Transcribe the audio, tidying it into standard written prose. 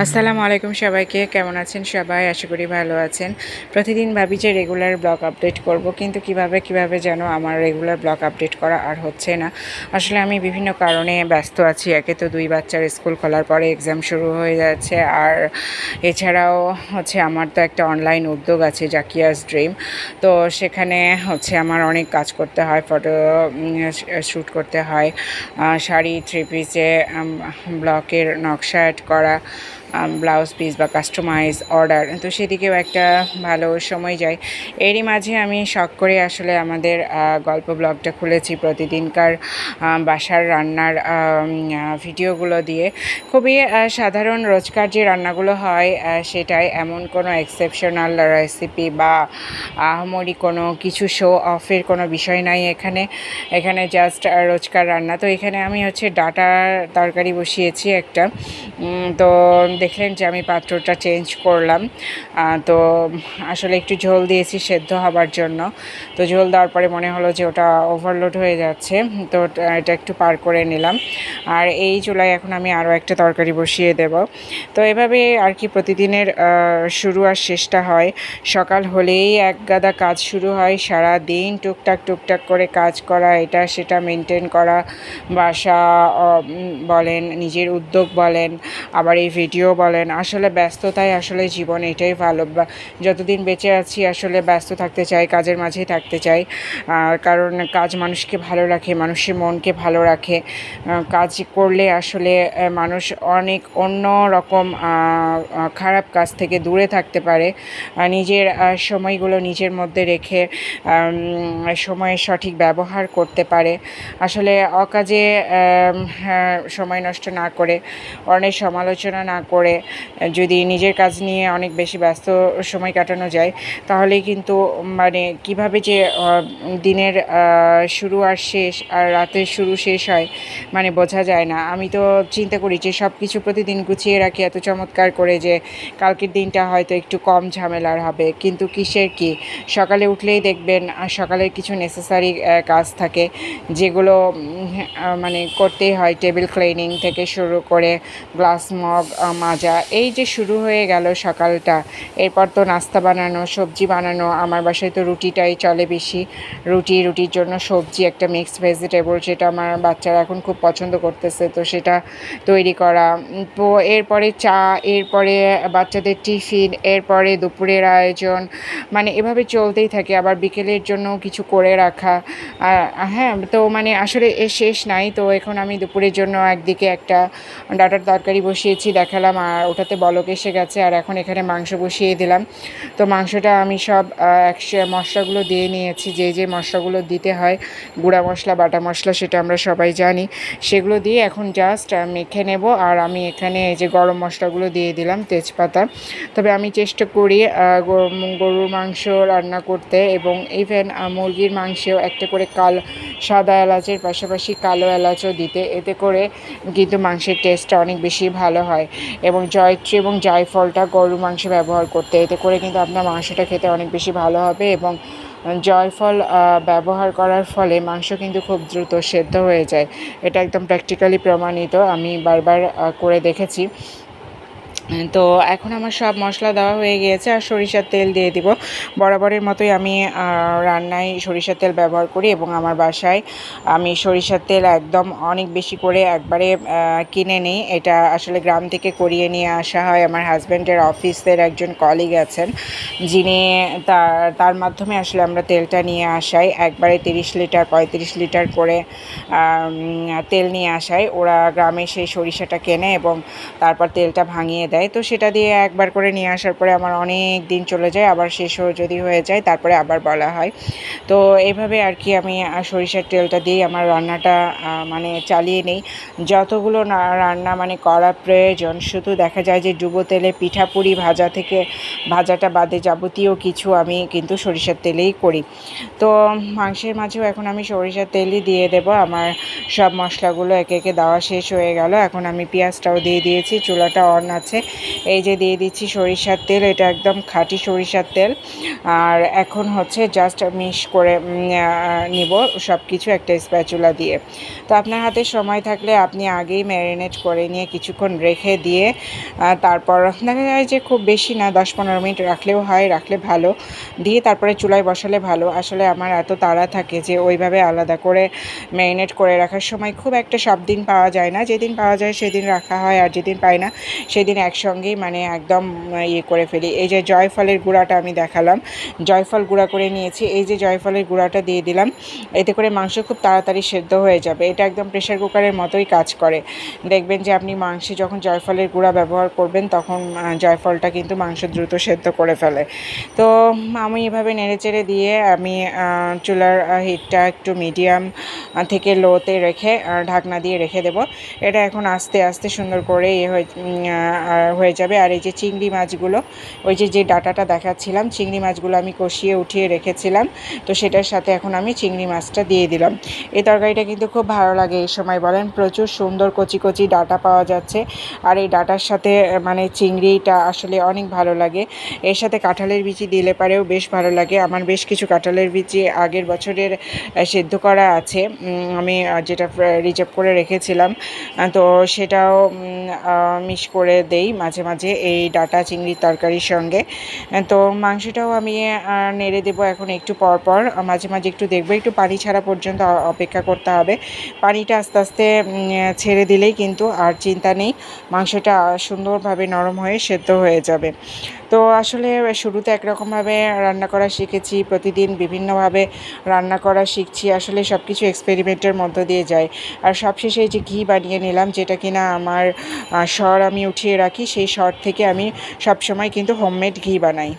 আসসালামু আলাইকুম সবাইকে, কেমন আছেন সবাই? আশা করি ভালো আছেন। প্রতিদিন ভাবি যে রেগুলার ব্লগ আপডেট করব, কিন্তু কিভাবে যেন আমার রেগুলার ব্লগ আপডেট করা আর হচ্ছে না। আসলে আমি বিভিন্ন কারণে ব্যস্ত আছি। একে তো 2 বাচ্চার স্কুল খোলার পরে এক্সাম শুরু হয়ে যাচ্ছে, আর এছাড়াও হচ্ছে আমার তো একটা অনলাইন উদ্যোগ আছে, জাকিয়াস ড্রিম। তো সেখানে হচ্ছে আমার অনেক কাজ করতে হয়, ফটো শ্যুট করতে হয়, শাড়ি, থ্রি পিসে ব্লকের নকশা অ্যাড করা, ব্লাউজ পিস বা কাস্টমাইজ অর্ডার, তো সেদিকেও একটা ভালো সময় যায়। এরই মাঝে আমি শখ করে আসলে আমাদের গল্প ব্লগটা খুলেছি, প্রতিদিনকার বাসার রান্নার ভিডিওগুলো দিয়ে। খুবই সাধারণ রোজকার যে রান্নাগুলো হয় সেটাই, এমন কোনো এক্সেপশনাল রেসিপি বা আহামরি কোনো কিছু শো অফের কোনো বিষয় নাই এখানে। এখানে জাস্ট রোজকার রান্না। তো এখানে আমি হচ্ছে ডাঁটার তরকারি বসিয়েছি একটা। তো দেখলেন যে আমি পাত্রটা চেঞ্জ করলাম। তো আসলে একটু ঝোল দিয়েছি সেদ্ধ হবার জন্য। তো ঝোল দেওয়ার পরে মনে হলো যে ওটা ওভারলোড হয়ে যাচ্ছে, তো এটা একটু পার করে নিলাম। আর এই চুলায় এখন আমি আরও একটা তরকারি বসিয়ে দেব। তো এভাবে আর কি প্রতিদিনের শুরু আর শেষটা হয়। সকাল হলেই এক গাদা কাজ শুরু হয়, সারা দিন টুকটাক করে কাজ করা, এটা সেটা মেনটেন করা, বাসা বলেন, নিজের উদ্যোগ বলেন, আবার এই ভিডিও বলেন। আসলে ব্যস্ততাই আসলে জীবন, এটাই ভালো। যতদিন বেঁচে আছি আসলে ব্যস্ত থাকতে চাই, কাজের মাঝেই থাকতে চাই। কারণ কাজ মানুষকে ভালো রাখে, মানুষের মনকে ভালো রাখে। কাজ করলে আসলে মানুষ অনেক অন্য রকম খারাপ কাজ থেকে দূরে থাকতে পারে। নিজের সময়গুলো নিজের মধ্যে রেখে সময়ের সঠিক ব্যবহার করতে পারে। আসলে অকাজে সময় নষ্ট না করে, অনেক সমালোচনা না করে, যদি নিজের কাজ নিয়ে অনেক বেশি ব্যস্ত সময় কাটানো যায়, তাহলেই কিন্তু মানে কিভাবে যে দিনের শুরু আর শেষ আর রাতের শুরু শেষ হয় মানে বোঝা যায় না। আমি তো চিন্তা করি যে সব কিছু প্রতিদিন গুছিয়ে রাখি এত চমৎকার করে যে কালকের দিনটা হয়তো একটু কম ঝামেলার হবে, কিন্তু কিসের কি, সকালে উঠলেই দেখবেন সকালের কিছু নেসেসারি কাজ থাকে যেগুলো মানে করতেই হয়। টেবিল ক্লিনিং থেকে শুরু করে গ্লাস মগ মাজা, এই যে শুরু হয়ে গেল সকালটা। এরপর তো নাস্তা বানানো, সবজি বানানো। আমার বাসায় তো রুটিটাই চলে বেশি। রুটির জন্য সবজি, একটা মিক্সড ভেজিটেবল, যেটা আমার বাচ্চারা এখন খুব পছন্দ করতেছে, তো সেটা তৈরি করা। তো এরপরে চা, এরপরে বাচ্চাদের টিফিন, এরপরে দুপুরের আয়োজন, মানে এভাবে চলতেই থাকে। আবার বিকেলের জন্য কিছু করে রাখা। হ্যাঁ, তো মানে আসলে এর শেষ নাই। তো এখন আমি দুপুরের জন্য একদিকে একটা ডাঁটার তরকারি বসিয়েছি দেখালাম, আর ওটাতে বলক এসে গেছে, আর এখন এখানে মাংস বসিয়ে দিলাম। তো মাংসটা আমি সব মশলাগুলো দিয়ে নিয়েছি, যে মশলাগুলো দিতে হয়, গুঁড়া মশলা, বাটা মশলা, সেটা আমরা সবাই জানি। সেগুলো দিয়ে এখন জাস্ট মেখে নেব। আর আমি এখানে এই যে গরম মশলাগুলো দিয়ে দিলাম, তেজপাতা। তবে আমি চেষ্টা করি গরুর মাংস রান্না করতে, এবং ইভেন মুরগির মাংসেও একটা করে সাদা এলাচের পাশাপাশি কালো এলাচও দিতে। এতে করে কিন্তু মাংসের টেস্টটা অনেক বেশি ভালো হয়। এবং জয়ত্রী এবং জায়ফলটা গরুর মাংসে ব্যবহার করতে, এতে করে কিন্তু আপনার মাংসটা খেতে অনেক বেশি ভালো হবে। এবং জয়ফল ব্যবহার করার ফলে মাংস কিন্তু খুব দ্রুত সেদ্ধ হয়ে যায়। এটা একদম প্র্যাকটিক্যালি প্রমাণিত, আমি বারবার করে দেখেছি। তো এখন আমার সব মশলা দেওয়া হয়ে গিয়েছে, আর সরিষার তেল দিয়ে দিব। বরাবরের মতোই আমি রান্নায় সরিষার তেল ব্যবহার করি, এবং আমার বাসায় আমি সরিষার তেল একদম অনেক বেশি করে একবারে কিনে নিই। এটা আসলে গ্রাম থেকে করিয়ে নিয়ে আসা হয়। আমার হাজব্যান্ডের অফিসের একজন কলিগ আছেন, যিনি তার মাধ্যমে আসলে আমরা তেলটা নিয়ে আসাই। একবারে 30 লিটার 35 লিটার করে তেল নিয়ে আসাই। ওরা গ্রামে সেই সরিষাটা কেনে এবং তারপর তেলটা ভাঙিয়ে দেয়। তো সেটা দিয়ে একবার করে নিয়ে আসার পরে আমার অনেক দিন চলে যায়, আবার শেষও যদি হয়ে যায় তারপরে আবার বলা হয়। তো এইভাবে আর কি আমি সরিষার তেলটা দিয়েই আমার রান্নাটা মানে চালিয়ে নিই। যতগুলো রান্না মানে করা প্রয়োজন, শুধু দেখা যায় যে ডুবো তেলে পিঠাপুরি ভাজা থেকে ভাজাটা বাদে যাবতীয় কিছু আমি কিন্তু সরিষার তেলেই করি। তো মাংসের মাঝেও এখন আমি সরিষার তেলই দিয়ে দেব। আমার সব মশলাগুলো একে একে দেওয়া শেষ হয়ে গেল। এখন আমি পেঁয়াজটাও দিয়ে দিয়েছি, চুলাটা অন আছে। এই যে দিয়ে দিচ্ছি সরিষার তেল, এটা একদম খাঁটি সরিষার তেল। আর এখন হচ্ছে জাস্ট মিক্স করে নিব সব কিছু একটা স্প্যাচুলা দিয়ে। তো আপনার হাতে সময় থাকলে আপনি আগেই ম্যারিনেট করে নিয়ে কিছুক্ষণ রেখে দিয়ে তারপর দেখা যায় যে খুব বেশি না 10-15 মিনিট রাখলেও হয়, রাখলে ভালো, দিয়ে তারপরে চুলায় বসালে ভালো। আসলে আমার এত তাড়া থাকে যে ওইভাবে আলাদা করে ম্যারিনেট করে রাখার সময় খুব একটা সব দিন পাওয়া যায় না, যেদিন পাওয়া যায় সেদিন রাখা হয়, আর যেদিন পাই না সেদিন একসঙ্গেই মানে একদম ইয়ে করে ফেলি। এই যে জয়ফলের গুঁড়াটা আমি দেখালাম, জয়ফল গুঁড়া করে নিয়েছি, এই যে জয়ফলের গুঁড়াটা দিয়ে দিলাম, এতে করে মাংস খুব তাড়াতাড়ি সেদ্ধ হয়ে যাবে। এটা একদম প্রেশার কুকারের মতোই কাজ করে। দেখবেন যে আপনি মাংসে যখন জয়ফলের গুঁড়া ব্যবহার করবেন তখন জয়ফলটা কিন্তু মাংস দ্রুত সেদ্ধ করে ফেলে। তো আমি এভাবে নেড়েচেড়ে দিয়ে আমি চুলার হিটটা একটু মিডিয়াম থেকে লোতে রেখে ঢাকনা দিয়ে রেখে দেব। এটা এখন আস্তে আস্তে সুন্দর করে হয়ে যাবে। আর এই যে চিংড়ি মাছগুলো, ওই যে ডাটাটা দেখাচ্ছিলাম, চিংড়ি মাছগুলো আমি কষিয়ে উঠিয়ে রেখেছিলাম, তো সেটার সাথে এখন আমি চিংড়ি মাছটা দিয়ে দিলাম। এই তরকারিটা কিন্তু খুব ভালো লাগে এই সময়, বলেন, প্রচুর সুন্দর কচি কচি ডাটা পাওয়া যাচ্ছে, আর এই ডাটার সাথে মানে চিংড়িটা আসলে অনেক ভালো লাগে। এর সাথে কাঁঠালের বিচি দিলে পারেও বেশ ভালো লাগে। আমার বেশ কিছু কাঁঠালের বিচি আগের বছরের সেদ্ধ করা আছে, আমি যেটা রিজার্ভ করে রেখেছিলাম, তো সেটাও মিক্স করে দেই মাঝে মাঝে এই ডাটা চিংড়ির তরকারির সঙ্গে। তো মাংসটাও আমি নেড়ে দেবো এখন একটু পর পর, মাঝে মাঝে একটু দেখবো, একটু পানি ছাড়া পর্যন্ত অপেক্ষা করতে হবে। পানিটা আস্তে আস্তে ছেড়ে দিলেই কিন্তু আর চিন্তা নেই, মাংসটা সুন্দরভাবে নরম হয়ে সেদ্ধ হয়ে যাবে। তো আসলে শুরুতে একরকমভাবে রান্না করা শিখেছি, প্রতিদিন বিভিন্নভাবে রান্না করা শিখছি, আসলে সব কিছু এক্সপেরিমেন্টের মধ্য দিয়ে যায়। আর সবশেষে যে ঘি বানিয়ে নিলাম, যেটা কিনা আমার সর আমি উঠিয়ে রাখি, সেই সর থেকে আমি সবসময় কিন্তু হোমমেড ঘি বানাই।